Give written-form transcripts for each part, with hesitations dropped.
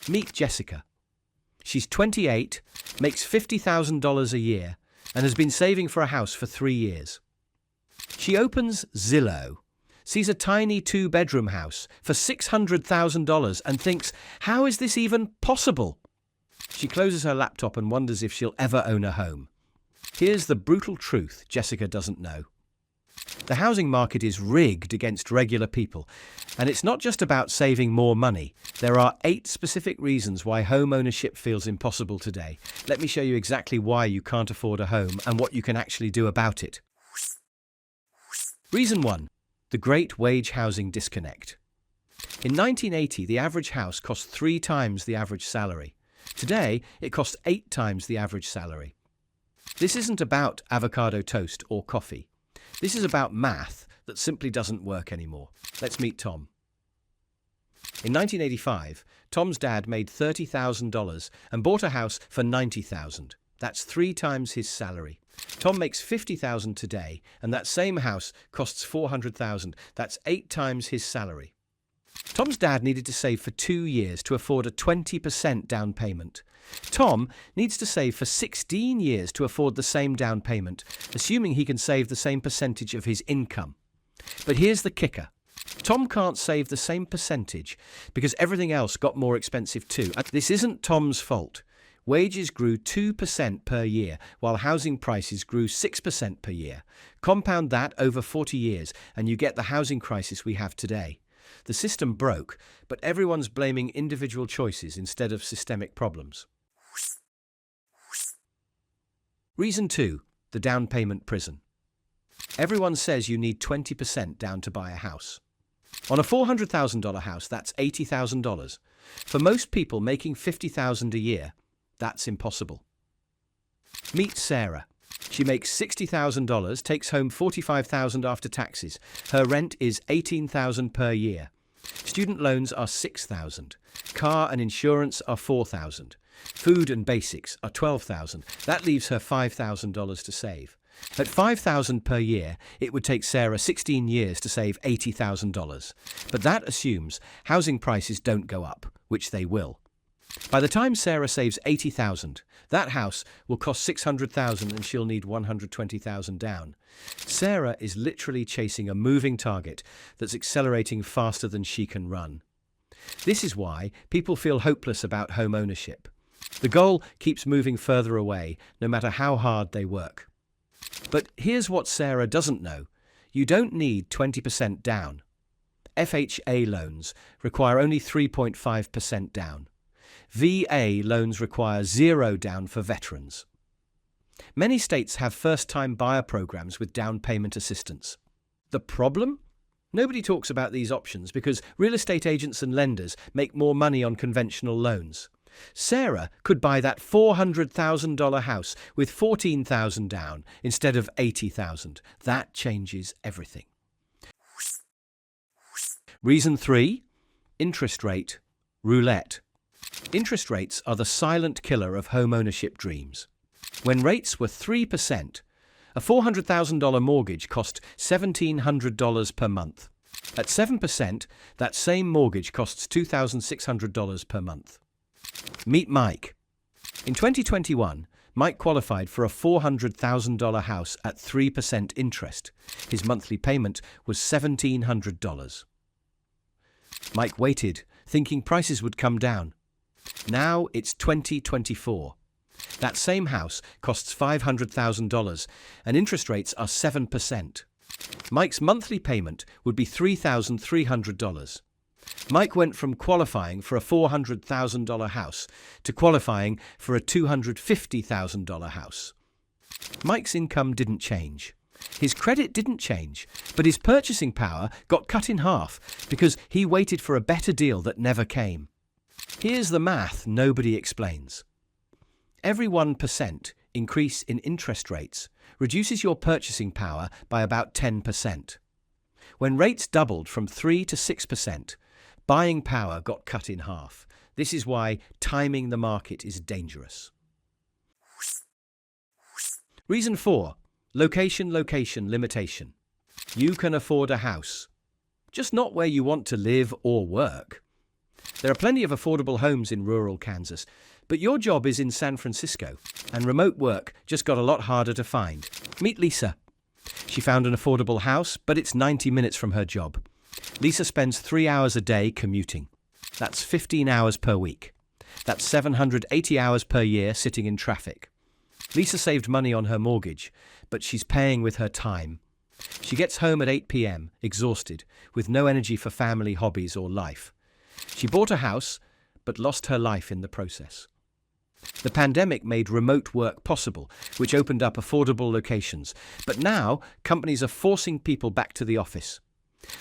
Meet Jessica. She's 28, makes $50,000 a year, and has been saving for a house for 3 years. She opens Zillow, sees a tiny 2-bedroom house for $600,000 and thinks, how is this even possible? She closes her laptop and wonders if she'll ever own a home. Here's the brutal truth Jessica doesn't know. The housing market is rigged against regular people, and it's not just about saving more money. There are 8 specific reasons why home ownership feels impossible today. Let me show you exactly why you can't afford a home and what you can actually do about it. Reason 1. The Great Wage Housing Disconnect. In 1980, the average house cost 3 times the average salary. Today, it costs 8 times the average salary. This isn't about avocado toast or coffee. This is about math that simply doesn't work anymore. Let's meet Tom. In 1985, Tom's dad made $30,000 and bought a house for $90,000. That's 3 times his salary. Tom makes $50,000 today, and that same house costs $400,000. That's 8 times his salary. Tom's dad needed to save for 2 years to afford a 20% down payment. Tom needs to save for 16 years to afford the same down payment, assuming he can save the same percentage of his income. But here's the kicker. Tom can't save the same percentage because everything else got more expensive too. This isn't Tom's fault. Wages grew 2% per year, while housing prices grew 6% per year. Compound that over 40 years, and you get the housing crisis we have today. The system broke, but everyone's blaming individual choices instead of systemic problems. Reason 2. The down payment prison. Everyone says you need 20% down to buy a house. On a $400,000 house, that's $80,000. For most people making $50,000 a year, that's impossible. Meet Sarah. She makes $60,000, takes home $45,000 after taxes. Her rent is $18,000 per year. Student loans are $6,000. Car and insurance are $4,000. Food and basics are $12,000. That leaves her $5,000 to save. At $5,000 per year, it would take Sarah 16 years to save $80,000. But that assumes housing prices don't go up, which they will. By the time Sarah saves $80,000, that house will cost $600,000 and she'll need $120,000 down. Sarah is literally chasing a moving target that's accelerating faster than she can run. This is why people feel hopeless about home ownership. The goal keeps moving further away, no matter how hard they work. But here's what Sarah doesn't know. You don't need 20% down. FHA loans require only 3.5% down. VA loans require 0 down for veterans. Many states have first-time buyer programs with down payment assistance. The problem? Nobody talks about these options because real estate agents and lenders make more money on conventional loans. Sarah could buy that $400,000 house with $14,000 down instead of $80,000. That changes everything. Reason 3. Interest rate roulette. Interest rates are the silent killer of home ownership dreams. When rates were 3%, a $400,000 mortgage cost $1,700 per month. At 7%, that same mortgage costs $2,600 per month. Meet Mike. In 2021, Mike qualified for a $400,000 house at 3% interest. His monthly payment was $1,700. Mike waited, thinking prices would come down. Now it's 2024. That same house costs $500,000 and interest rates are 7%. Mike's monthly payment would be $3,300. Mike went from qualifying for a $400,000 house to qualifying for a $250,000 house. Mike's income didn't change. His credit didn't change, but his purchasing power got cut in half because he waited for a better deal that never came. Here's the math nobody explains. Every 1% increase in interest rates reduces your purchasing power by about 10%. When rates doubled from 3 to 6%, buying power got cut in half. This is why timing the market is dangerous. Reason 4. Location limitation. You can afford a house, just not where you want to live or work. There are plenty of affordable homes in rural Kansas, but your job is in San Francisco, and remote work just got a lot harder to find. Meet Lisa. She found an affordable house, but it's 90 minutes from her job. Lisa spends 3 hours a day commuting. That's 15 hours per week. That's 780 hours per year sitting in traffic. Lisa saved money on her mortgage, but she's paying with her time. She gets home at 8 p.m., exhausted, with no energy for family, hobbies, or life. She bought a house, but lost her life in the process. The pandemic made remote work possible, which opened up affordable locations. But now, companies are forcing people back to the office.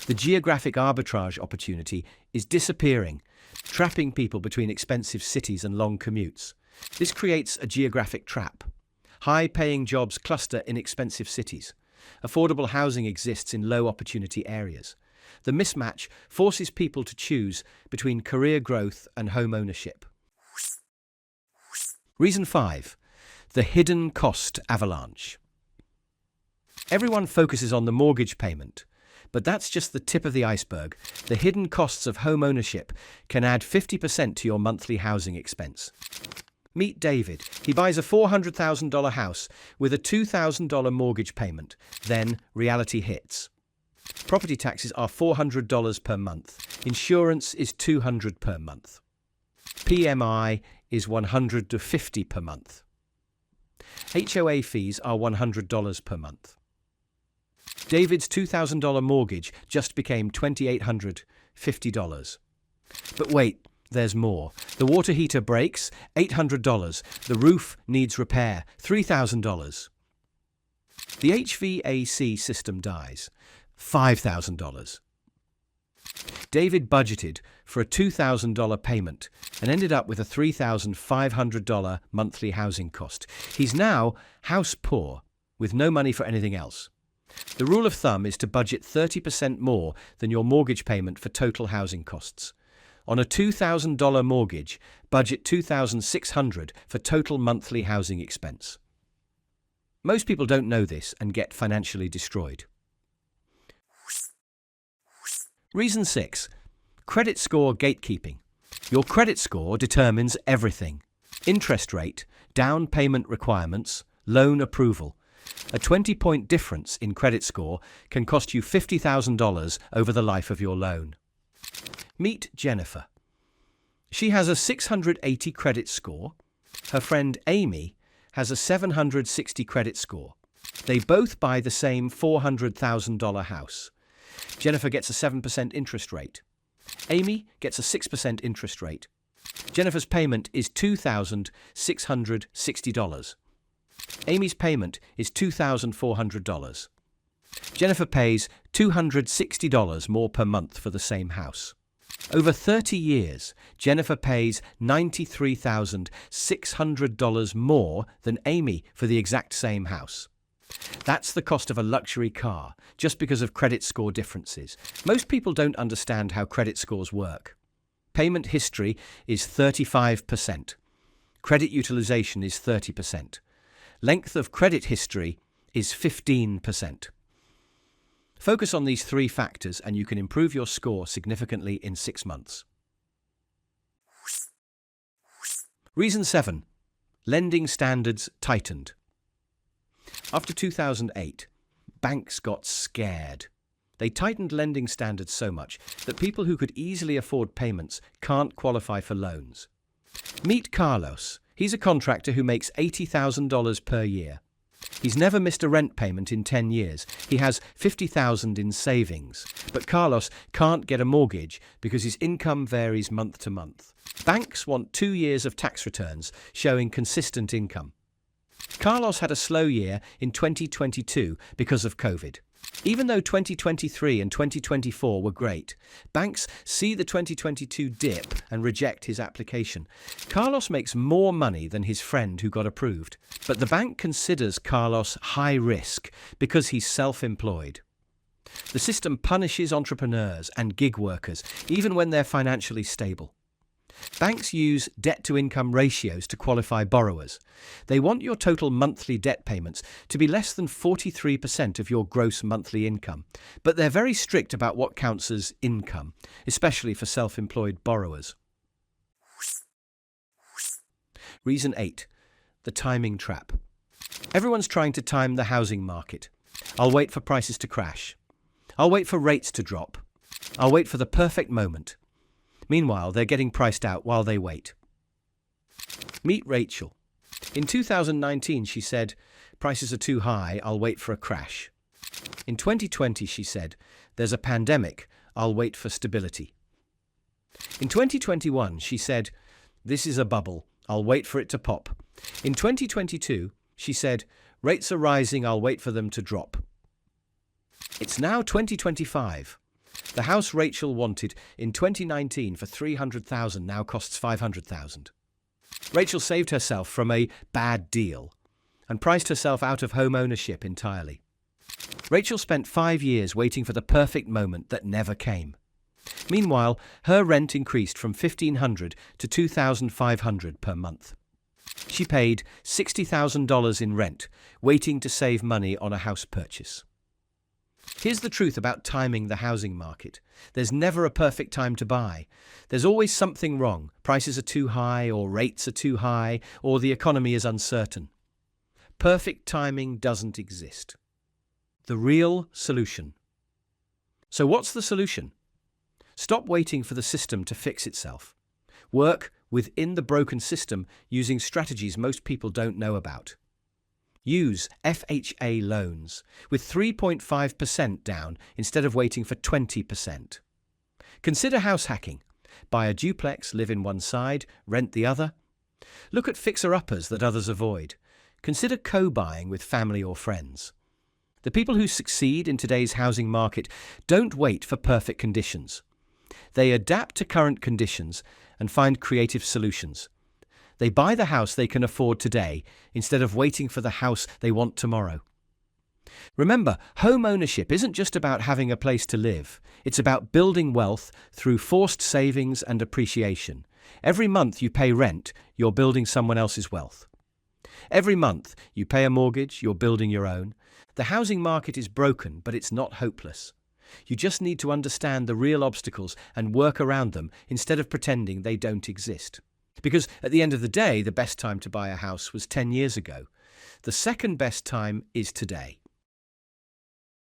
The geographic arbitrage opportunity is disappearing, trapping people between expensive cities and long commutes. This creates a geographic trap. High-paying jobs cluster in expensive cities. Affordable housing exists in low-opportunity areas. The mismatch forces people to choose between career growth and home ownership. Reason 5. The hidden cost avalanche. Everyone focuses on the mortgage payment, but that's just the tip of the iceberg. The hidden costs of home ownership can add 50% to your monthly housing expense. Meet David. He buys a $400,000 house with a $2,000 mortgage payment. Then reality hits. Property taxes are $400 per month. Insurance is $200 per month. PMI is $150 per month. HOA fees are $100 per month. David's $2,000 mortgage just became $2,850. But wait, there's more. The water heater breaks, $800. The roof needs repair, $3,000. The HVAC system dies, $5,000. David budgeted for a $2,000 payment and ended up with a $3,500 monthly housing cost. He's now house poor, with no money for anything else. The rule of thumb is to budget 30% more than your mortgage payment for total housing costs. On a $2,000 mortgage, budget $2,600 for total monthly housing expense. Most people don't know this and get financially destroyed. Reason 6. Credit score gatekeeping. Your credit score determines everything. Interest rate, down payment requirements, loan approval. A 20-point difference in credit score can cost you $50,000 over the life of your loan. Meet Jennifer. She has a 680 credit score. Her friend Amy has a 760 credit score. They both buy the same $400,000 house. Jennifer gets a 7% interest rate. Amy gets a 6% interest rate. Jennifer's payment is $2,660. Amy's payment is $2,400. Jennifer pays $260 more per month for the same house. Over 30 years, Jennifer pays $93,600 more than Amy for the exact same house. That's the cost of a luxury car, just because of credit score differences. Most people don't understand how credit scores work. Payment history is 35%. Credit utilization is 30%. Length of credit history is 15%. Focus on these 3 factors and you can improve your score significantly in 6 months. Reason 7. Lending standards tightened. After 2008, banks got scared. They tightened lending standards so much that people who could easily afford payments can't qualify for loans. Meet Carlos. He's a contractor who makes $80,000 per year. He's never missed a rent payment in 10 years. He has $50,000 in savings. But Carlos can't get a mortgage because his income varies month to month. Banks want 2 years of tax returns showing consistent income. Carlos had a slow year in 2022 because of COVID. Even though 2023 and 2024 were great, banks see the 2022 dip and reject his application. Carlos makes more money than his friend who got approved, but the bank considers Carlos high risk because he's self-employed. The system punishes entrepreneurs and gig workers even when they're financially stable. Banks use debt-to-income ratios to qualify borrowers. They want your total monthly debt payments to be less than 43% of your gross monthly income, but they're very strict about what counts as income, especially for self-employed borrowers. Reason 8. The timing trap. Everyone's trying to time the housing market. I'll wait for prices to crash. I'll wait for rates to drop. I'll wait for the perfect moment. Meanwhile, they're getting priced out while they wait. Meet Rachel. In 2019, she said, "Prices are too high, I'll wait for a crash." In 2020, she said, "There's a pandemic, I'll wait for stability." In 2021, she said, "This is a bubble, I'll wait for it to pop." In 2022, she said, "Rates are rising, I'll wait for them to drop." It's now 2025. The house Rachel wanted in 2019 for $300,000 now costs $500,000. Rachel saved herself from a bad deal and priced herself out of home ownership entirely. Rachel spent 5 years waiting for the perfect moment that never came. Meanwhile, her rent increased from $1,500 to $2,500 per month. She paid $60,000 in rent, waiting to save money on a house purchase. Here's the truth about timing the housing market. There's never a perfect time to buy. There's always something wrong. Prices are too high, or rates are too high, or the economy is uncertain. Perfect timing doesn't exist. The real solution. So what's the solution? Stop waiting for the system to fix itself. Work within the broken system using strategies most people don't know about. Use FHA loans with 3.5% down instead of waiting for 20%. Consider house hacking. Buy a duplex, live in one side, rent the other. Look at fixer-uppers that others avoid. Consider co-buying with family or friends. The people who succeed in today's housing market don't wait for perfect conditions. They adapt to current conditions and find creative solutions. They buy the house they can afford today instead of waiting for the house they want tomorrow. Remember, home ownership isn't just about having a place to live. It's about building wealth through forced savings and appreciation. Every month you pay rent, you're building someone else's wealth. Every month you pay a mortgage, you're building your own. The housing market is broken, but it's not hopeless. You just need to understand the real obstacles and work around them instead of pretending they don't exist. Because at the end of the day, the best time to buy a house was 10 years ago. The second best time is today.